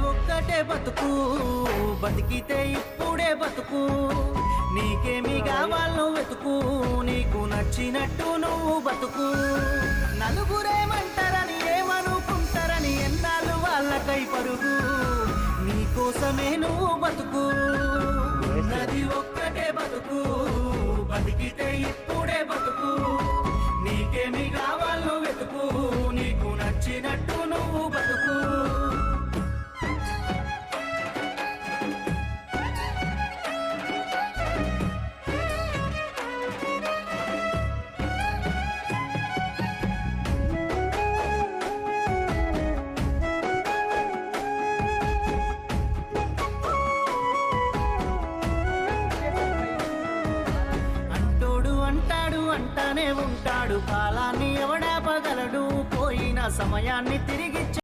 ఒక్కటే బతుకు బతికితే ఇప్పుడే బతుకు నీకేమి కావాలో వెతుకు నీకు నచ్చినట్టు నువ్వు బతుకు నలుగురేమంటారని ఏమనుకుంటారని ఎన్నాళ్ళు వాళ్ళకై పరుగు నీకోసమే నువ్వు బతుకు నది ఒక్కటే బతుకు బతికితే ఇప్పుడే బతుకు నీకేమి కావాలో వెతుకు నీకు నచ్చినట్టు నువ్వు బతుకు అంటానే ఉంటాడు కాలాన్ని ఎవడాపగలడు పోయిన సమయాన్ని తిరిగి